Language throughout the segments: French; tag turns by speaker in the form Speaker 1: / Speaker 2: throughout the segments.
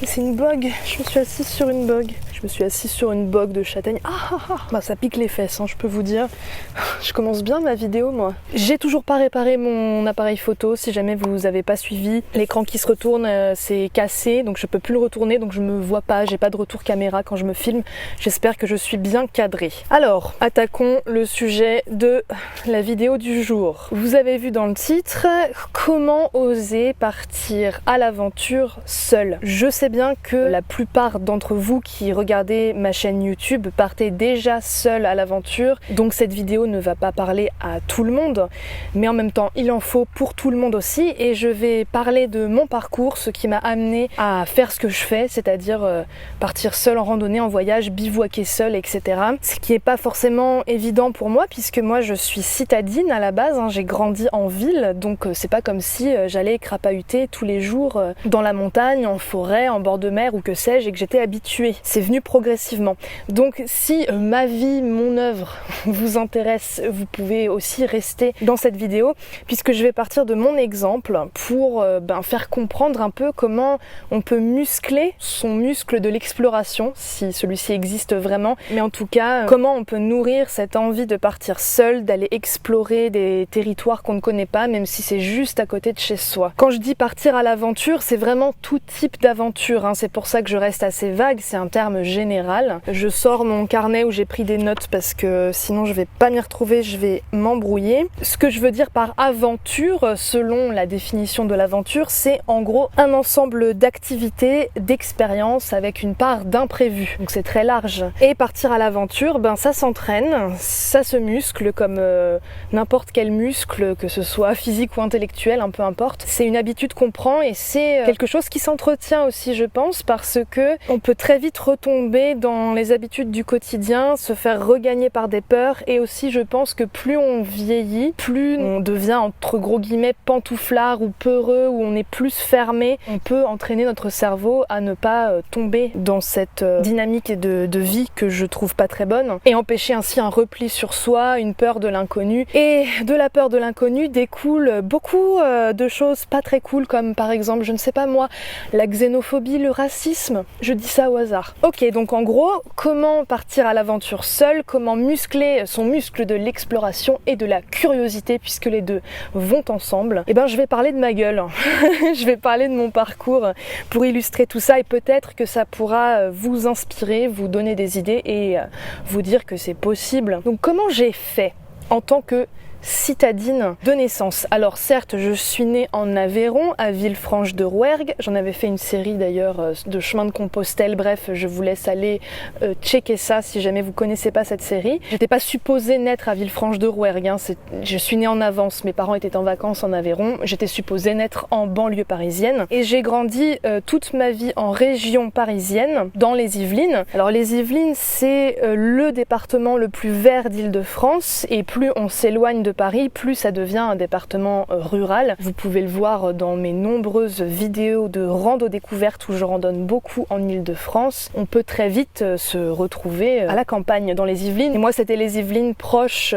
Speaker 1: c'est une bogue. Je me suis assise sur une bogue. Je me suis assise sur une bogue de châtaigne. Bah, ça pique les fesses, hein, je peux vous dire. Je commence bien ma vidéo, moi. J'ai toujours pas réparé mon appareil photo. Si jamais vous avez pas suivi, l'écran qui se retourne, c'est cassé, donc je peux plus le retourner, donc je me vois pas. J'ai pas de retour caméra quand je me filme. J'espère que je suis bien cadrée. Alors, attaquons le sujet de la vidéo du jour. Vous avez vu dans le titre, comment oser partir à l'aventure seul. Je sais bien que la plupart d'entre vous qui regardez ma chaîne YouTube partez déjà seul à l'aventure, donc cette vidéo ne va pas parler à tout le monde, mais en même temps il en faut pour tout le monde aussi, et je vais parler de mon parcours, ce qui m'a amené à faire ce que je fais, c'est-à-dire partir seul en randonnée, en voyage, bivouaquer seul, etc. Ce qui n'est pas forcément évident pour moi, puisque moi je suis citadine à la base, hein, j'ai grandi en ville, donc c'est pas comme si j'allais crapahuter tous les jours dans la montagne, en forêt, en bord de mer ou que sais-je, et que j'étais habituée. C'est venu progressivement. Donc si ma vie, mon œuvre vous intéresse, vous pouvez aussi rester dans cette vidéo, puisque je vais partir de mon exemple pour faire comprendre un peu comment on peut muscler son muscle de l'exploration, si celui-ci existe vraiment, mais en tout cas comment on peut nourrir cette envie de partir seul, d'aller explorer des territoires qu'on ne connaît pas, même si c'est juste à côté de chez soi. Quand je dis partir à l'aventure, c'est vraiment tout type d'aventure, hein. C'est pour ça que je reste assez vague, c'est un terme général. Je sors mon carnet où j'ai pris des notes parce que sinon je vais pas m'y retrouver, je vais m'embrouiller. Ce que je veux dire par aventure, selon la définition de l'aventure, c'est en gros un ensemble d'activités, d'expériences avec une part d'imprévu. Donc c'est très large. Et partir à l'aventure, ça s'entraîne, ça se muscle comme n'importe quel muscle, que ce soit physique ou intellectuel, peu importe. C'est une habitude qu'on prend et c'est quelque chose qui s'entretient aussi, je pense, parce que on peut très vite retomber dans les habitudes du quotidien, se faire regagner par des peurs, et aussi je pense que plus on vieillit, plus on devient entre gros guillemets pantouflard ou peureux, ou on est plus fermé, on peut entraîner notre cerveau à ne pas tomber dans cette dynamique de vie que je trouve pas très bonne, et empêcher ainsi un repli sur soi, une peur de l'inconnu. Et de la peur de l'inconnu découle beaucoup de choses pas très cool, comme par exemple, je ne sais pas moi, la xénophobie, le racisme, je dis ça au hasard. Ok, donc en gros, comment partir à l'aventure seul, comment muscler son muscle de l'exploration et de la curiosité, puisque les deux vont ensemble. Et je vais parler de ma gueule, je vais parler de mon parcours pour illustrer tout ça, et peut-être que ça pourra vous inspirer, vous donner des idées et vous dire que c'est possible. Donc comment j'ai fait en tant que citadine de naissance? Alors certes, je suis née en Aveyron, à Villefranche-de-Rouergue. J'en avais fait une série d'ailleurs de chemin de Compostelle. Bref, je vous laisse aller checker ça si jamais vous connaissez pas cette série. J'étais pas supposée naître à Villefranche-de-Rouergue, hein. Je suis née en avance, mes parents étaient en vacances en Aveyron. J'étais supposée naître en banlieue parisienne. Et j'ai grandi toute ma vie en région parisienne, dans les Yvelines. Alors les Yvelines, c'est le département le plus vert d'Île-de-France, et plus on s'éloigne de Paris, plus ça devient un département rural. Vous pouvez le voir dans mes nombreuses vidéos de rando découverte où je randonne beaucoup en Île-de-France. On peut très vite se retrouver à la campagne dans les Yvelines. Et moi, c'était les Yvelines proches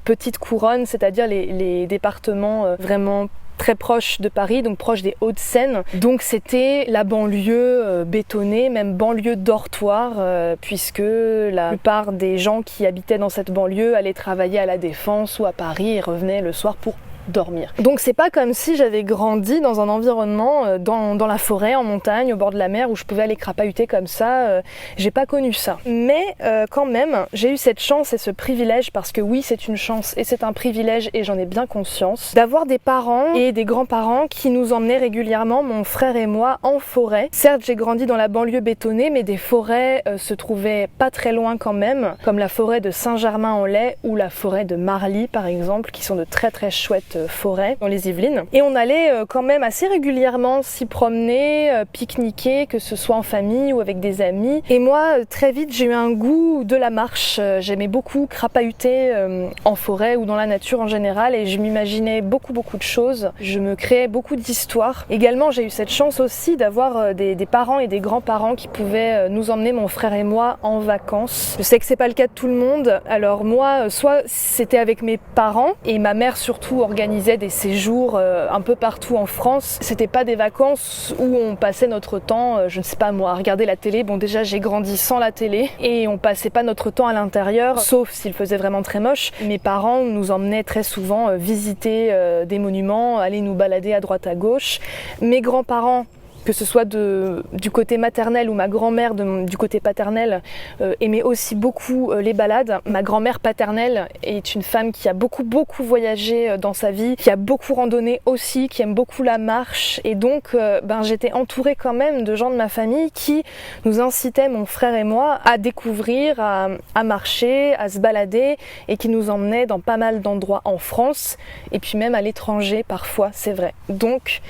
Speaker 1: Petite Couronne, c'est-à-dire les départements vraiment très proche de Paris, donc proche des Hauts-de-Seine. Donc c'était la banlieue bétonnée, même banlieue dortoir, puisque la plupart des gens qui habitaient dans cette banlieue allaient travailler à la Défense ou à Paris et revenaient le soir pour dormir. Donc c'est pas comme si j'avais grandi dans un environnement dans la forêt, en montagne, au bord de la mer, où je pouvais aller crapahuter comme ça. J'ai pas connu ça. Mais quand même, j'ai eu cette chance et ce privilège, parce que oui, c'est une chance et c'est un privilège, et j'en ai bien conscience, d'avoir des parents et des grands-parents qui nous emmenaient régulièrement, mon frère et moi, en forêt. Certes, j'ai grandi dans la banlieue bétonnée, mais des forêts se trouvaient pas très loin quand même, comme la forêt de Saint-Germain-en-Laye ou la forêt de Marly par exemple, qui sont de très très chouettes forêt dans les Yvelines. Et on allait quand même assez régulièrement s'y promener, pique-niquer, que ce soit en famille ou avec des amis. Et moi, très vite, j'ai eu un goût de la marche. J'aimais beaucoup crapahuter en forêt ou dans la nature en général, et je m'imaginais beaucoup de choses. Je me créais beaucoup d'histoires. Également, j'ai eu cette chance aussi d'avoir des parents et des grands-parents qui pouvaient nous emmener, mon frère et moi, en vacances. Je sais que c'est pas le cas de tout le monde. Alors moi, soit c'était avec mes parents, et ma mère surtout organisait organisait des séjours un peu partout en France. C'était pas des vacances où on passait notre temps, je ne sais pas moi, à regarder la télé. Bon, déjà j'ai grandi sans la télé et on passait pas notre temps à l'intérieur, sauf s'il faisait vraiment très moche. Mes parents nous emmenaient très souvent visiter des monuments, aller nous balader à droite à gauche. Mes grands-parents, que ce soit du côté maternel ou ma grand-mère du côté paternel, aimait aussi beaucoup les balades. Ma grand-mère paternelle est une femme qui a beaucoup voyagé dans sa vie, qui a beaucoup randonné aussi, qui aime beaucoup la marche, et donc j'étais entourée quand même de gens de ma famille qui nous incitaient, mon frère et moi, à découvrir, à marcher, à se balader, et qui nous emmenaient dans pas mal d'endroits en France, et puis même à l'étranger parfois, c'est vrai. Donc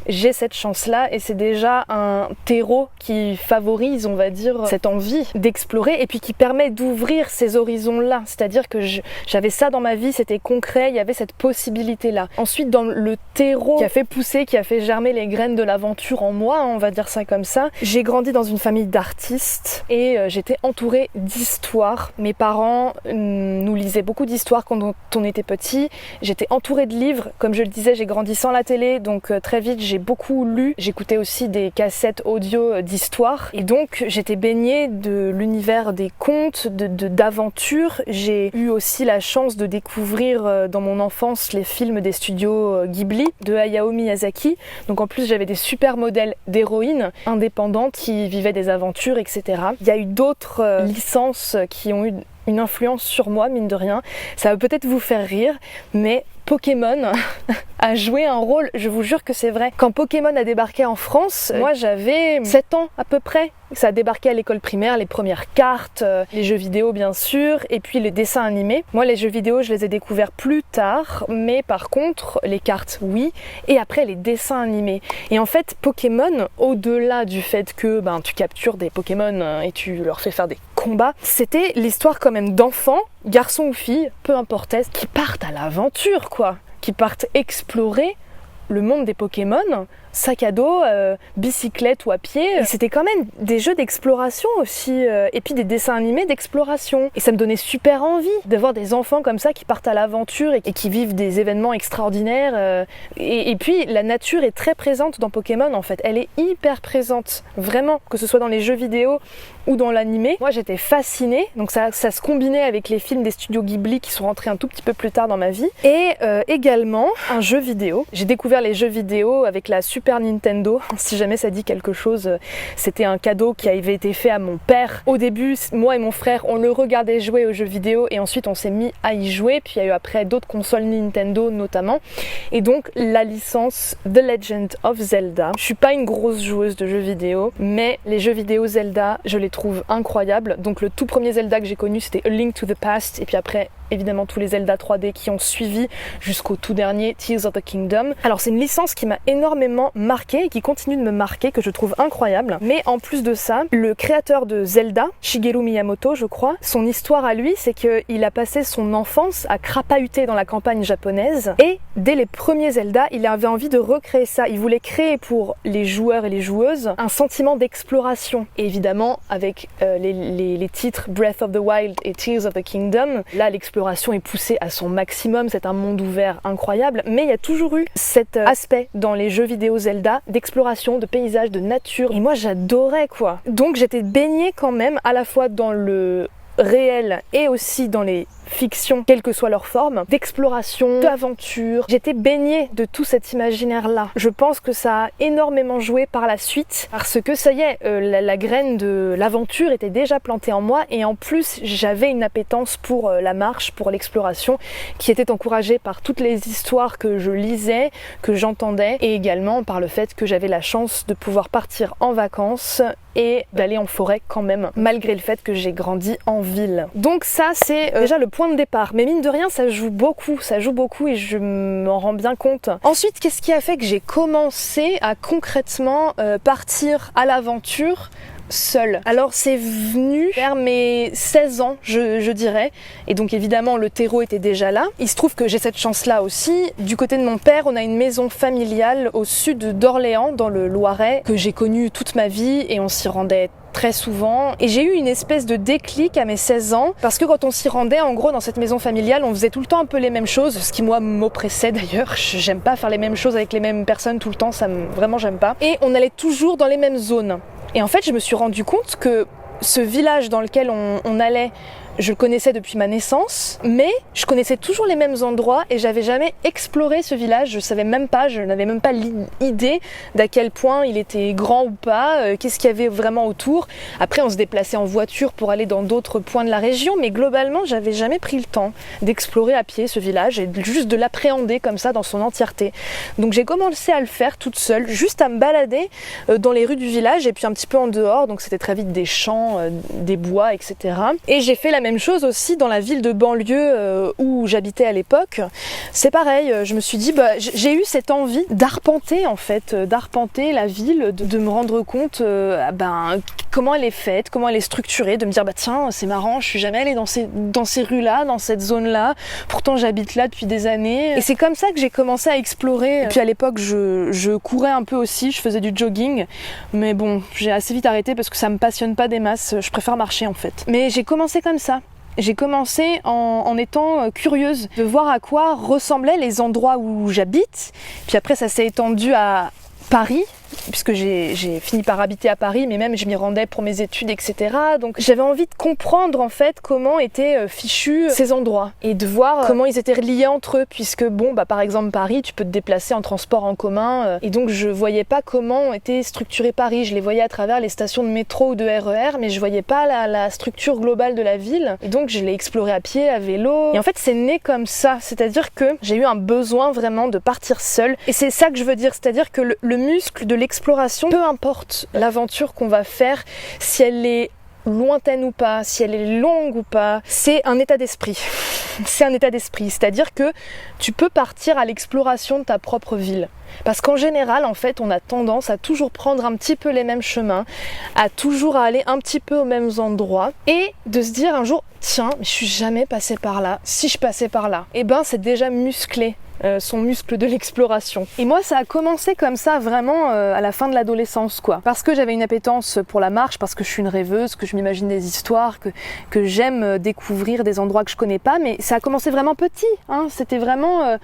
Speaker 1: j'ai cette chance-là et c'est déjà un terreau qui favorise, on va dire, cette envie d'explorer et puis qui permet d'ouvrir ces horizons-là. C'est-à-dire que j'avais ça dans ma vie, c'était concret, il y avait cette possibilité-là. Ensuite, dans le terreau qui a fait pousser, qui a fait germer les graines de l'aventure en moi, on va dire ça comme ça, j'ai grandi dans une famille d'artistes et j'étais entourée d'histoires. Mes parents nous lisaient beaucoup d'histoires quand on était petit. J'étais entourée de livres. Comme je le disais, j'ai grandi sans la télé, donc très vite, j'ai beaucoup lu, j'écoutais aussi des cassettes audio d'histoire et donc j'étais baignée de l'univers des contes, d'aventures. J'ai eu aussi la chance de découvrir dans mon enfance les films des studios Ghibli de Hayao Miyazaki. Donc en plus j'avais des super modèles d'héroïnes indépendantes qui vivaient des aventures, etc. Il y a eu d'autres licences qui ont eu une influence sur moi, mine de rien. Ça va peut-être vous faire rire, mais Pokémon a joué un rôle, je vous jure que c'est vrai. Quand Pokémon a débarqué en France, moi j'avais 7 ans à peu près. Ça a débarqué à l'école primaire, les premières cartes, les jeux vidéo bien sûr, et puis les dessins animés. Moi les jeux vidéo je les ai découverts plus tard, mais par contre les cartes oui, et après les dessins animés. Et en fait Pokémon, au-delà du fait que tu captures des Pokémon et tu leur fais faire des combats, c'était l'histoire quand même d'enfants, garçons ou filles, peu importe, qui partent à l'aventure quoi, qui partent explorer le monde des Pokémon, sac à dos, bicyclette ou à pied. Et c'était quand même des jeux d'exploration aussi, et puis des dessins animés d'exploration. Et ça me donnait super envie de voir des enfants comme ça qui partent à l'aventure et qui vivent des événements extraordinaires. Et puis la nature est très présente dans Pokémon en fait, elle est hyper présente, vraiment, que ce soit dans les jeux vidéo ou dans l'animé. Moi j'étais fascinée, donc ça se combinait avec les films des studios Ghibli qui sont rentrés un tout petit peu plus tard dans ma vie. Et également un jeu vidéo. J'ai découvert les jeux vidéo avec la Super Nintendo, si jamais ça dit quelque chose. C'était un cadeau qui avait été fait à mon père. Au début, moi et mon frère, on le regardait jouer aux jeux vidéo et ensuite on s'est mis à y jouer. Puis il y a eu après d'autres consoles Nintendo notamment. Et donc la licence The Legend of Zelda. Je suis pas une grosse joueuse de jeux vidéo, mais les jeux vidéo Zelda, je les trouve incroyables. Donc le tout premier Zelda que j'ai connu, c'était A Link to the Past, et puis après évidemment tous les Zelda 3D qui ont suivi jusqu'au tout dernier Tears of the Kingdom. Alors c'est une licence qui m'a énormément marquée et qui continue de me marquer, que je trouve incroyable. Mais en plus de ça, le créateur de Zelda, Shigeru Miyamoto je crois, son histoire à lui c'est qu'il a passé son enfance à crapahuter dans la campagne japonaise et dès les premiers Zelda il avait envie de recréer ça. Il voulait créer pour les joueurs et les joueuses un sentiment d'exploration. Et évidemment avec les titres Breath of the Wild et Tears of the Kingdom, là l'exploration est poussée à son maximum, c'est un monde ouvert incroyable, mais il y a toujours eu cet aspect dans les jeux vidéo Zelda d'exploration, de paysage, de nature, et moi j'adorais quoi. Donc j'étais baignée quand même à la fois dans le réel et aussi dans les fictions, quelle que soit leur forme, d'exploration, d'aventure. J'étais baignée de tout cet imaginaire-là. Je pense que ça a énormément joué par la suite, parce que ça y est, la graine de l'aventure était déjà plantée en moi, et en plus j'avais une appétence pour la marche, pour l'exploration, qui était encouragée par toutes les histoires que je lisais, que j'entendais, et également par le fait que j'avais la chance de pouvoir partir en vacances et d'aller en forêt quand même, malgré le fait que j'ai grandi en ville. Donc ça c'est déjà le point de départ, mais mine de rien ça joue beaucoup et je m'en rends bien compte. Ensuite, qu'est-ce qui a fait que j'ai commencé à concrètement partir à l'aventure seule? Alors c'est venu vers mes 16 ans je dirais, et donc évidemment le terreau était déjà là. Il se trouve que j'ai cette chance là aussi. Du côté de mon père, on a une maison familiale au sud d'Orléans dans le Loiret que j'ai connue toute ma vie et on s'y rendait très souvent. Et j'ai eu une espèce de déclic à mes 16 ans, parce que quand on s'y rendait, en gros, dans cette maison familiale, on faisait tout le temps un peu les mêmes choses, ce qui moi m'oppressait d'ailleurs. J'aime pas faire les mêmes choses avec les mêmes personnes tout le temps, vraiment j'aime pas. Et on allait toujours dans les mêmes zones. Et en fait, je me suis rendu compte que ce village dans lequel on allait, je le connaissais depuis ma naissance, mais je connaissais toujours les mêmes endroits et j'avais jamais exploré ce village. Je savais même pas, je n'avais même pas l'idée d'à quel point il était grand ou pas, qu'est-ce qu'il y avait vraiment autour. Après, on se déplaçait en voiture pour aller dans d'autres points de la région, mais globalement, j'avais jamais pris le temps d'explorer à pied ce village et juste de l'appréhender comme ça dans son entièreté. Donc j'ai commencé à le faire toute seule, juste à me balader dans les rues du village et puis un petit peu en dehors, donc c'était très vite des champs, des bois, etc. Et j'ai fait la même chose aussi dans la ville de banlieue où j'habitais à l'époque. C'est pareil, je me suis dit, j'ai eu cette envie d'arpenter en fait, d'arpenter la ville, de me rendre compte comment elle est faite, comment elle est structurée, de me dire tiens, c'est marrant, je suis jamais allée dans ces rues-là, dans cette zone-là, pourtant j'habite là depuis des années. Et c'est comme ça que j'ai commencé à explorer. Et puis à l'époque, je courais un peu aussi, je faisais du jogging, mais bon, j'ai assez vite arrêté parce que ça me passionne pas des masses, je préfère marcher en fait. Mais j'ai commencé comme ça. J'ai commencé en étant curieuse de voir à quoi ressemblaient les endroits où j'habite. Puis après, ça s'est étendu à Paris, puisque j'ai fini par habiter à Paris, mais même je m'y rendais pour mes études, etc. Donc j'avais envie de comprendre en fait comment étaient fichus ces endroits et de voir comment ils étaient reliés entre eux, puisque par exemple Paris, tu peux te déplacer en transport en commun, et donc je voyais pas comment était structuré Paris. Je les voyais à travers les stations de métro ou de RER, mais je voyais pas la structure globale de la ville. Et donc je l'ai exploré à pied, à vélo. Et en fait c'est né comme ça, c'est-à-dire que j'ai eu un besoin vraiment de partir seule. Et c'est ça que je veux dire, c'est-à-dire que le muscle de l'exploration, peu importe l'aventure qu'on va faire, si elle est lointaine ou pas, si elle est longue ou pas, c'est un état d'esprit. C'est un état d'esprit, c'est-à-dire que tu peux partir à l'exploration de ta propre ville. Parce qu'en général, en fait, on a tendance à toujours prendre un petit peu les mêmes chemins, à toujours aller un petit peu aux mêmes endroits et de se dire un jour, tiens, je suis jamais passée par là. Si je passais par là, c'est déjà musclé. Son muscle de l'exploration. Et moi ça a commencé comme ça vraiment à la fin de l'adolescence quoi. Parce que j'avais une appétence pour la marche, parce que je suis une rêveuse, que je m'imagine des histoires, que j'aime découvrir des endroits que je connais pas, mais ça a commencé vraiment petit, hein. C'était vraiment...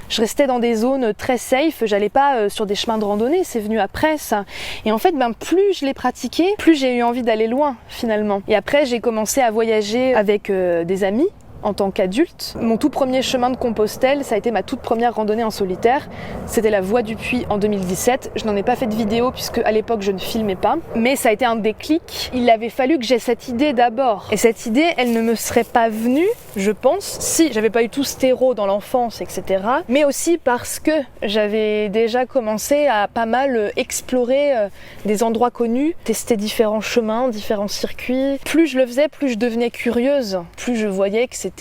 Speaker 1: je restais dans des zones très safe, j'allais pas sur des chemins de randonnée, c'est venu après ça. Et en fait plus je l'ai pratiqué, plus j'ai eu envie d'aller loin finalement. Et après j'ai commencé à voyager avec des amis, en tant qu'adulte. Mon tout premier chemin de Compostelle, ça a été ma toute première randonnée en solitaire. C'était la Voie du Puy en 2017. Je n'en ai pas fait de vidéo puisque à l'époque je ne filmais pas. Mais ça a été un déclic. Il avait fallu que j'aie cette idée d'abord. Et cette idée, elle ne me serait pas venue, je pense, si j'avais pas eu tout ce terreau dans l'enfance, etc. Mais aussi parce que j'avais déjà commencé à pas mal explorer des endroits connus, tester différents chemins, différents circuits. Plus je le faisais, plus je devenais curieuse. Plus je voyais que c'était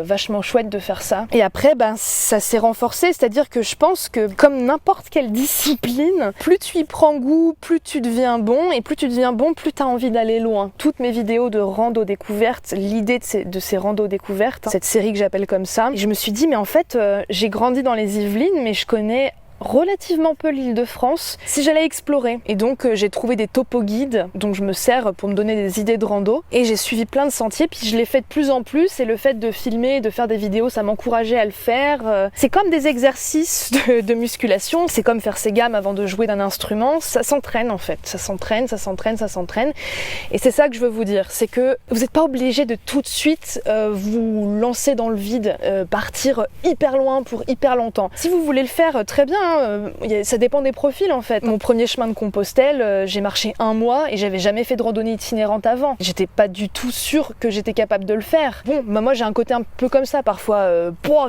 Speaker 1: vachement chouette de faire ça. Et après, ça s'est renforcé, c'est-à-dire que je pense que comme n'importe quelle discipline, plus tu y prends goût, plus tu deviens bon, et plus tu deviens bon, plus tu as envie d'aller loin. Toutes mes vidéos de rando découverte, l'idée de ces randos découvertes, cette série que j'appelle comme ça, et je me suis dit, mais en fait, j'ai grandi dans les Yvelines, mais je connais relativement peu l'Île-de-France si j'allais explorer. Et donc j'ai trouvé des topo-guides dont je me sers pour me donner des idées de rando et j'ai suivi plein de sentiers, puis je l'ai fait de plus en plus et le fait de filmer, de faire des vidéos, ça m'encourageait à le faire. C'est comme des exercices de musculation, c'est comme faire ses gammes avant de jouer d'un instrument, ça s'entraîne en fait, ça s'entraîne et c'est ça que je veux vous dire, c'est que vous n'êtes pas obligé de tout de suite vous lancer dans le vide, partir hyper loin pour hyper longtemps. Si vous voulez le faire, très bien, ça dépend des profils en fait. Mon premier chemin de Compostelle, j'ai marché 1 mois et j'avais jamais fait de randonnée itinérante avant. J'étais pas du tout sûre que j'étais capable de le faire. Bon, moi j'ai un côté un peu comme ça parfois,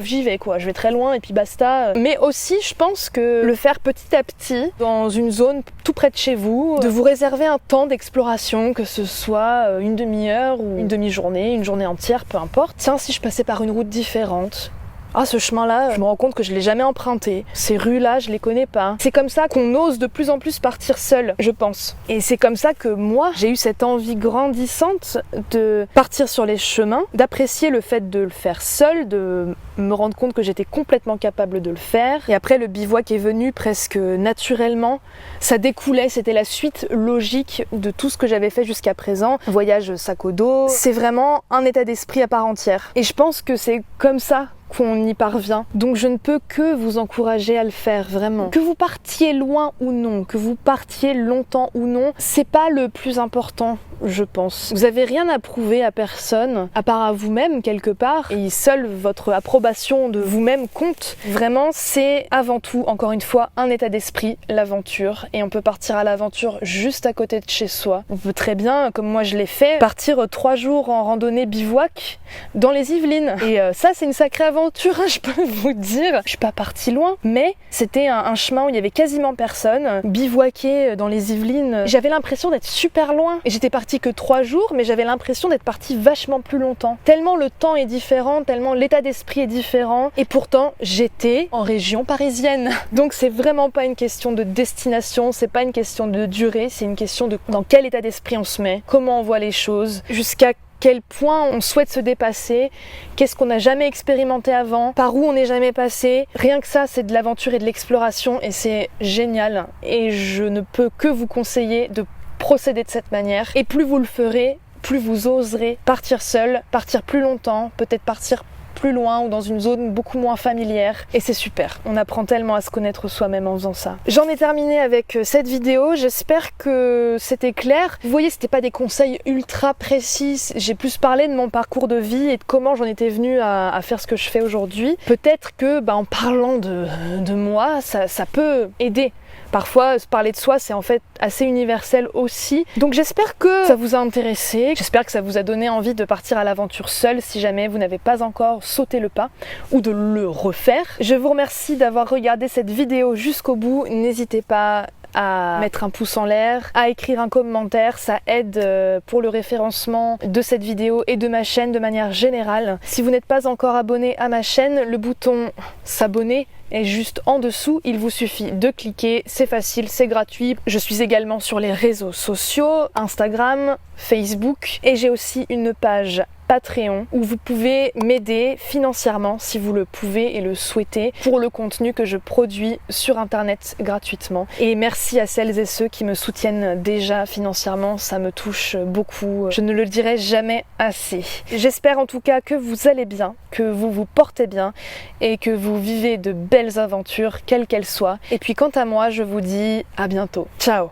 Speaker 1: j'y vais quoi, je vais très loin et puis basta. Mais aussi je pense que le faire petit à petit, dans une zone tout près de chez vous, de vous réserver un temps d'exploration, que ce soit une demi-heure ou une demi-journée, une journée entière, peu importe. Tiens, si je passais par une route différente, ah ce chemin-là, je me rends compte que je l'ai jamais emprunté. Ces rues-là, je les connais pas. C'est comme ça qu'on ose de plus en plus partir seul, je pense. Et c'est comme ça que moi, j'ai eu cette envie grandissante de partir sur les chemins, d'apprécier le fait de le faire seul, de me rendre compte que j'étais complètement capable de le faire. Et après, le bivouac est venu presque naturellement. Ça découlait, c'était la suite logique de tout ce que j'avais fait jusqu'à présent. Voyage sac au dos, c'est vraiment un état d'esprit à part entière. Et je pense que c'est comme ça qu'on y parvient. Donc je ne peux que vous encourager à le faire, vraiment. Que vous partiez loin ou non, que vous partiez longtemps ou non, c'est pas le plus important, je pense. Vous avez rien à prouver à personne, à part à vous-même quelque part, et seule votre approbation de vous-même compte. Vraiment, c'est avant tout, encore une fois, un état d'esprit, l'aventure. Et on peut partir à l'aventure juste à côté de chez soi. On peut très bien, comme moi je l'ai fait, partir 3 jours en randonnée bivouac dans les Yvelines. Et ça, c'est une sacrée aventure, je peux vous dire. Je suis pas partie loin, mais c'était un chemin où il y avait quasiment personne, bivouaqué dans les Yvelines. J'avais l'impression d'être super loin. Et j'étais partie que 3 jours, mais j'avais l'impression d'être partie vachement plus longtemps. Tellement le temps est différent, tellement l'état d'esprit est différent. Et pourtant, j'étais en région parisienne. Donc c'est vraiment pas une question de destination, c'est pas une question de durée, c'est une question de dans quel état d'esprit on se met, comment on voit les choses, jusqu'à quel point on souhaite se dépasser, qu'est-ce qu'on n'a jamais expérimenté avant, par où on n'est jamais passé. Rien que ça, c'est de l'aventure et de l'exploration et c'est génial. Et je ne peux que vous conseiller de procéder de cette manière. Et plus vous le ferez, plus vous oserez partir seul, partir plus longtemps, peut-être partir plus loin ou dans une zone beaucoup moins familière. Et c'est super, on apprend tellement à se connaître soi-même en faisant ça. J'en ai terminé avec cette vidéo, j'espère que c'était clair. Vous voyez, c'était pas des conseils ultra précis, j'ai plus parlé de mon parcours de vie et de comment j'en étais venue à faire ce que je fais aujourd'hui. Peut-être que en parlant de moi, ça peut aider. Parfois, se parler de soi, c'est en fait assez universel aussi. Donc j'espère que ça vous a intéressé, j'espère que ça vous a donné envie de partir à l'aventure seul si jamais vous n'avez pas encore sauté le pas ou de le refaire. Je vous remercie d'avoir regardé cette vidéo jusqu'au bout. N'hésitez pas à mettre un pouce en l'air, à écrire un commentaire, ça aide pour le référencement de cette vidéo et de ma chaîne de manière générale. Si vous n'êtes pas encore abonné à ma chaîne, le bouton s'abonner est juste en dessous, il vous suffit de cliquer, c'est facile, c'est gratuit. Je suis également sur les réseaux sociaux, Instagram, Facebook et j'ai aussi une page Patreon où vous pouvez m'aider financièrement si vous le pouvez et le souhaitez pour le contenu que je produis sur internet gratuitement. Et merci à celles et ceux qui me soutiennent déjà financièrement, ça me touche beaucoup, je ne le dirai jamais assez. J'espère en tout cas que vous allez bien, que vous vous portez bien et que vous vivez de belles aventures quelles qu'elles soient. Et puis quant à moi, je vous dis à bientôt. Ciao.